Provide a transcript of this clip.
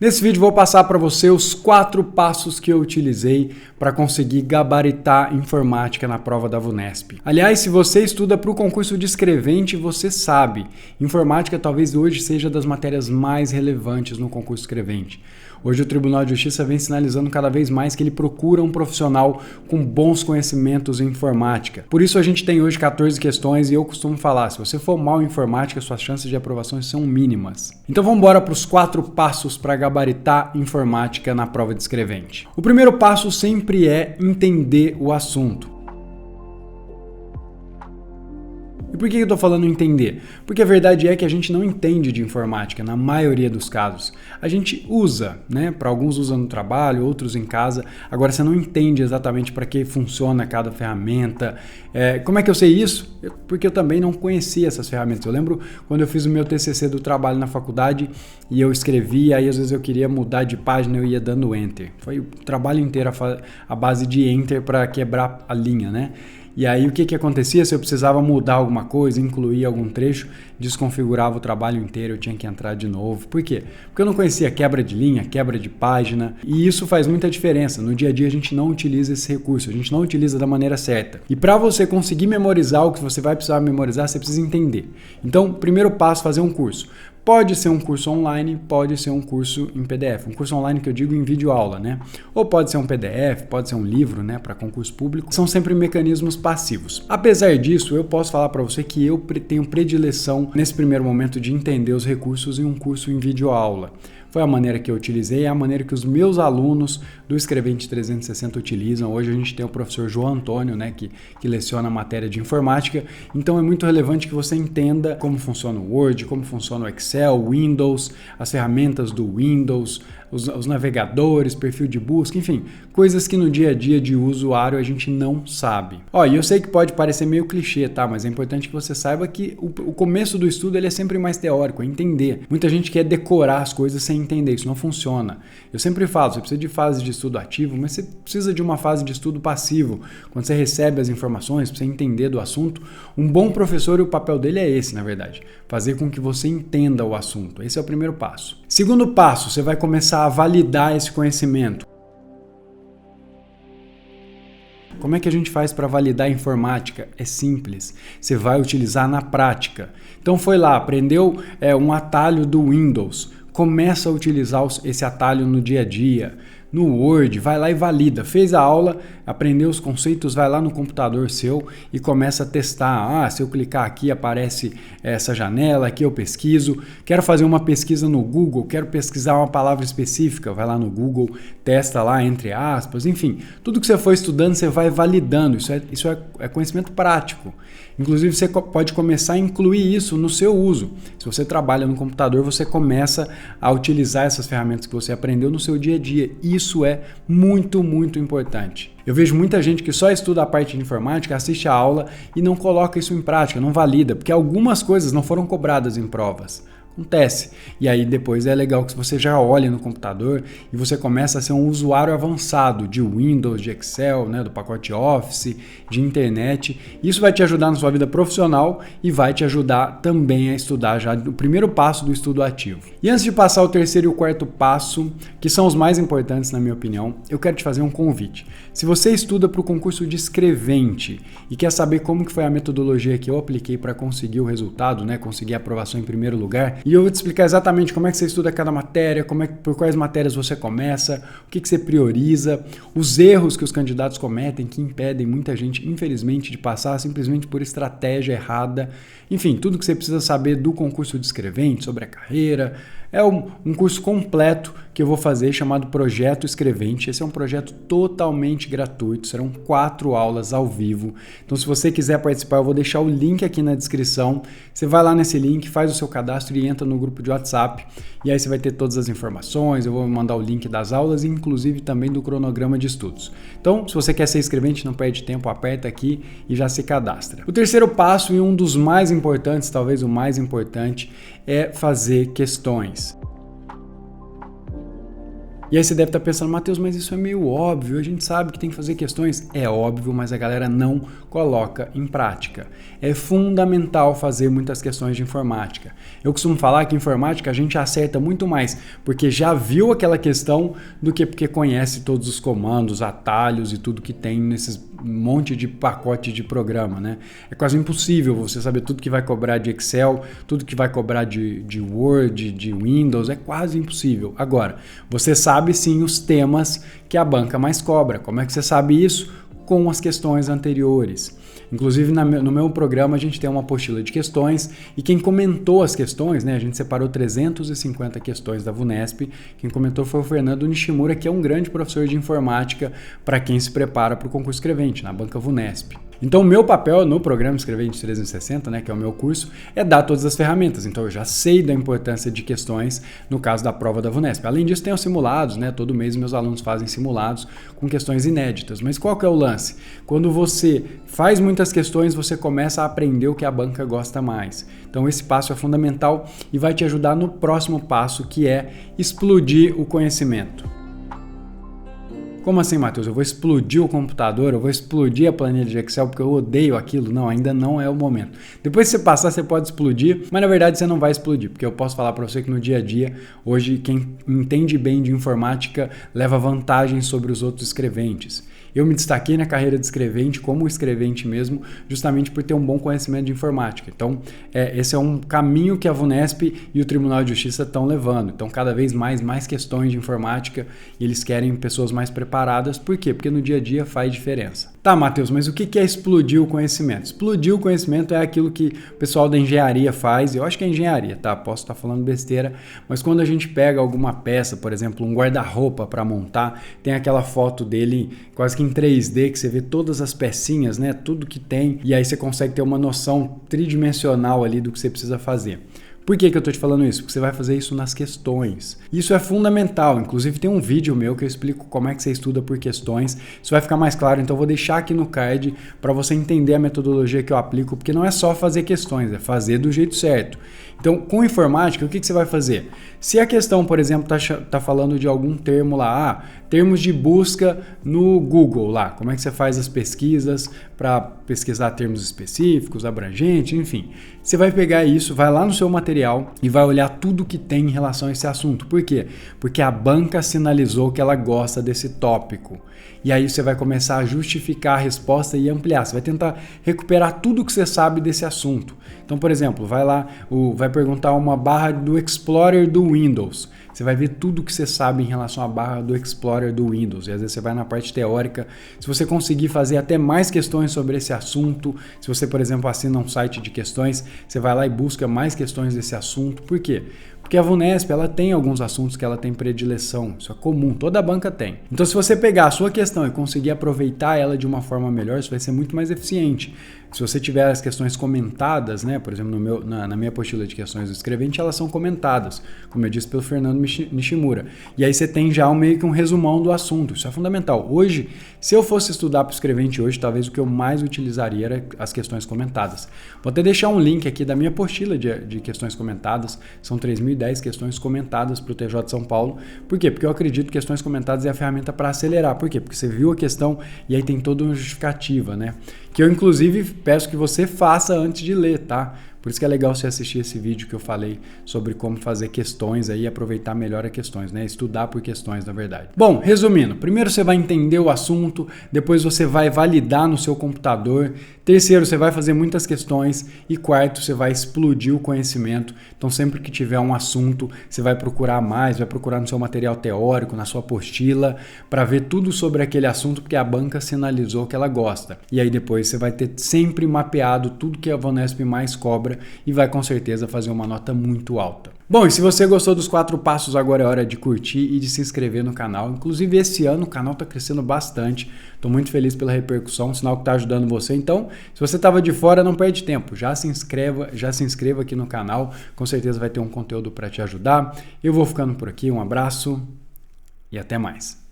Nesse vídeo vou passar para você os 4 passos que eu utilizei para conseguir gabaritar informática na prova da VUNESP. Aliás, se você estuda para o concurso de escrevente, você sabe, informática talvez hoje seja das matérias mais relevantes no concurso escrevente. Hoje o Tribunal de Justiça vem sinalizando cada vez mais que ele procura um profissional com bons conhecimentos em informática. Por isso a gente tem hoje 14 questões e eu costumo falar, se você for mal em informática, suas chances de aprovação são mínimas. Então vamos embora para os 4 passos para gabaritar informática na prova de escrevente. O primeiro passo sempre é entender o assunto. E por que eu estou falando entender? Porque a verdade é que a gente não entende de informática na maioria dos casos. A gente usa, né? Para alguns usam no trabalho, outros em casa. Agora você não entende exatamente para que funciona cada ferramenta. Como é que eu sei isso? Porque eu também não conhecia essas ferramentas. Eu lembro quando eu fiz o meu TCC do trabalho na faculdade e eu escrevia, aí às vezes eu queria mudar de página, eu ia dando Enter. Foi o trabalho inteiro a base de Enter para quebrar a linha, né? E aí o que acontecia? Se eu precisava mudar alguma coisa, incluir algum trecho, desconfigurava o trabalho inteiro, eu tinha que entrar de novo. Por quê? Porque eu não conhecia quebra de linha, quebra de página, e isso faz muita diferença. No dia a dia a gente não utiliza esse recurso, a gente não utiliza da maneira certa. E para você conseguir memorizar o que você vai precisar memorizar, você precisa entender. Então, primeiro passo, fazer um curso. Pode ser um curso online, pode ser um curso em PDF. Um curso online que eu digo em videoaula, né? Ou pode ser um PDF, pode ser um livro, né? Para concurso público. São sempre mecanismos passivos. Apesar disso, eu posso falar para você que eu tenho predileção nesse primeiro momento de entender os recursos em um curso em videoaula. Foi a maneira que eu utilizei, é a maneira que os meus alunos do Escrevente 360 utilizam. Hoje a gente tem o professor João Antônio, né, que leciona a matéria de informática. Então é muito relevante que você entenda como funciona o Word, como funciona o Excel, o Windows, as ferramentas do Windows, os navegadores, perfil de busca, enfim, coisas que no dia a dia de usuário a gente não sabe. E eu sei que pode parecer meio clichê, tá? Mas é importante que você saiba que o começo do estudo ele é sempre mais teórico, é entender. Muita gente quer decorar as coisas sem entender, isso não funciona. Eu sempre falo, você precisa de fase de estudo ativo, mas você precisa de uma fase de estudo passivo. Quando você recebe as informações, para você entender do assunto, um bom professor, o papel dele é esse, na verdade, fazer com que você entenda o assunto. Esse é o primeiro passo. Segundo passo, você vai começar a validar esse conhecimento. Como é que a gente faz para validar a informática? É simples, você vai utilizar na prática. Então foi lá, aprendeu um atalho do Windows, começa a utilizar esse atalho no dia a dia. No Word, vai lá e valida. Fez a aula, aprendeu os conceitos, vai lá no computador seu e começa a testar. Se eu clicar aqui aparece essa janela, aqui eu pesquiso. Quero fazer uma pesquisa no Google, quero pesquisar uma palavra específica, vai lá no Google, testa lá entre aspas, enfim. Tudo que você for estudando, você vai validando. Isso é conhecimento prático. Inclusive, você pode começar a incluir isso no seu uso. Se você trabalha no computador, você começa a utilizar essas ferramentas que você aprendeu no seu dia a dia. Isso é muito, muito importante. Eu vejo muita gente que só estuda a parte de informática, assiste a aula e não coloca isso em prática, não valida, porque algumas coisas não foram cobradas em provas. Acontece. E aí depois é legal que você já olhe no computador e você começa a ser um usuário avançado de Windows, de Excel, né, do pacote Office, de internet. Isso vai te ajudar na sua vida profissional e vai te ajudar também a estudar já o primeiro passo do estudo ativo. E antes de passar o terceiro e o quarto passo, que são os mais importantes na minha opinião, eu quero te fazer um convite. Se você estuda para o concurso de escrevente e quer saber como que foi a metodologia que eu apliquei para conseguir o resultado, né, conseguir a aprovação em primeiro lugar, e eu vou te explicar exatamente como é que você estuda cada matéria, por quais matérias você começa, o que você prioriza, os erros que os candidatos cometem que impedem muita gente, infelizmente, de passar simplesmente por estratégia errada. Enfim, tudo que você precisa saber do concurso de escrevente, sobre a carreira. É um curso completo que eu vou fazer chamado Projeto Escrevente. Esse é um projeto totalmente gratuito, serão 4 aulas ao vivo. Então, se você quiser participar, eu vou deixar o link aqui na descrição. Você vai lá nesse link, faz o seu cadastro e entra no grupo de WhatsApp. E aí você vai ter todas as informações, eu vou mandar o link das aulas e inclusive também do cronograma de estudos. Então, se você quer ser escrevente, não perde tempo, aperta aqui e já se cadastra. O terceiro passo e um dos mais importantes, talvez o mais importante, é fazer questões. E aí você deve estar pensando, Matheus, mas isso é meio óbvio, a gente sabe que tem que fazer questões. É óbvio, mas a galera não coloca em prática. É fundamental fazer muitas questões de informática. Eu costumo falar que em informática a gente acerta muito mais porque já viu aquela questão do que porque conhece todos os comandos, atalhos e tudo que tem nesses monte de pacote de programa, né? É quase impossível você saber tudo que vai cobrar de Excel, tudo que vai cobrar de Word, de Windows, é quase impossível. Agora, você sabe sim os temas que a banca mais cobra. Como é que você sabe isso? Com as questões anteriores. Inclusive no meu programa a gente tem uma apostila de questões e quem comentou as questões, né, a gente separou 350 questões da VUNESP, quem comentou foi o Fernando Nishimura, que é um grande professor de informática para quem se prepara para o concurso escrevente, na banca VUNESP. Então o meu papel no programa Escrevente 360, né, que é o meu curso, é dar todas as ferramentas. Então eu já sei da importância de questões no caso da prova da VUNESP. Além disso tem os simulados, né, todo mês meus alunos fazem simulados com questões inéditas. Mas qual que é o lance? Quando você faz muitas questões, você começa a aprender o que a banca gosta mais. Então esse passo é fundamental e vai te ajudar no próximo passo, que é explodir o conhecimento. Como assim, Matheus? Eu vou explodir o computador, eu vou explodir a planilha de Excel porque eu odeio aquilo? Não, ainda não é o momento. Depois que você passar, você pode explodir, mas na verdade você não vai explodir, porque eu posso falar para você que no dia a dia, hoje, quem entende bem de informática leva vantagem sobre os outros escreventes. Eu me destaquei na carreira de escrevente, como escrevente mesmo, justamente por ter um bom conhecimento de informática. Então, esse é um caminho que a VUNESP e o Tribunal de Justiça estão levando. Então, cada vez mais questões de informática e eles querem pessoas mais preparadas. Por quê? Porque no dia a dia faz diferença. Tá, Matheus, mas o que é explodir o conhecimento? Explodir o conhecimento é aquilo que o pessoal da engenharia faz. Eu acho que é engenharia, tá? Posso estar falando besteira, mas quando a gente pega alguma peça, por exemplo, um guarda-roupa para montar, tem aquela foto dele quase que em 3D, que você vê todas as pecinhas, né? Tudo que tem, e aí você consegue ter uma noção tridimensional ali do que você precisa fazer. Por que eu estou te falando isso? Porque você vai fazer isso nas questões. Isso é fundamental. Inclusive tem um vídeo meu que eu explico como é que você estuda por questões. Isso vai ficar mais claro, então eu vou deixar aqui no card para você entender a metodologia que eu aplico, porque não é só fazer questões, é fazer do jeito certo. Então, com informática, o que você vai fazer? Se a questão, por exemplo, está falando de algum termo lá, termos de busca no Google lá, como é que você faz as pesquisas para pesquisar termos específicos, abrangentes, enfim. Você vai pegar isso, vai lá no seu material e vai olhar tudo que tem em relação a esse assunto. Por quê? Porque a banca sinalizou que ela gosta desse tópico. E aí você vai começar a justificar a resposta e ampliar. Você vai tentar recuperar tudo que você sabe desse assunto. Então, por exemplo, vai lá, vai perguntar uma barra do Explorer do Windows. Você vai ver tudo que você sabe em relação à barra do Explorer do Windows. E às vezes você vai na parte teórica. Se você conseguir fazer até mais questões sobre esse assunto, se você, por exemplo, assina um site de questões, você vai lá e busca mais questões desse assunto. Por quê? Porque a VUNESP, ela tem alguns assuntos que ela tem predileção, isso é comum, toda banca tem. Então, se você pegar a sua questão e conseguir aproveitar ela de uma forma melhor, isso vai ser muito mais eficiente. Se você tiver as questões comentadas, né, por exemplo, na minha apostila de questões do escrevente, elas são comentadas, como eu disse pelo Fernando Nishimura. E aí você tem já meio que um resumão do assunto, isso é fundamental. Hoje, se eu fosse estudar para o escrevente hoje, talvez o que eu mais utilizaria era as questões comentadas. Vou até deixar um link aqui da minha apostila de questões comentadas, são 3.010 questões comentadas para o TJ de São Paulo. Por quê? Porque eu acredito que questões comentadas é a ferramenta para acelerar. Por quê? Porque você viu a questão e aí tem toda uma justificativa, né? Que eu, inclusive, peço que você faça antes de ler, tá? Por isso que é legal você assistir esse vídeo que eu falei sobre como fazer questões aí e aproveitar melhor as questões, né? Estudar por questões, na verdade. Bom, resumindo, primeiro você vai entender o assunto, depois você vai validar no seu computador, terceiro, você vai fazer muitas questões e quarto, você vai explodir o conhecimento. Então, sempre que tiver um assunto, você vai procurar mais, vai procurar no seu material teórico, na sua apostila, para ver tudo sobre aquele assunto, porque a banca sinalizou que ela gosta. E aí depois você vai ter sempre mapeado tudo que a VUNESP mais cobra e vai com certeza fazer uma nota muito alta. Bom, e se você gostou dos 4 passos, agora é hora de curtir e de se inscrever no canal. Inclusive, esse ano o canal está crescendo bastante. Estou muito feliz pela repercussão, sinal que está ajudando você. Então, se você estava de fora, não perde tempo. Já se inscreva aqui no canal. Com certeza vai ter um conteúdo para te ajudar. Eu vou ficando por aqui. Um abraço e até mais.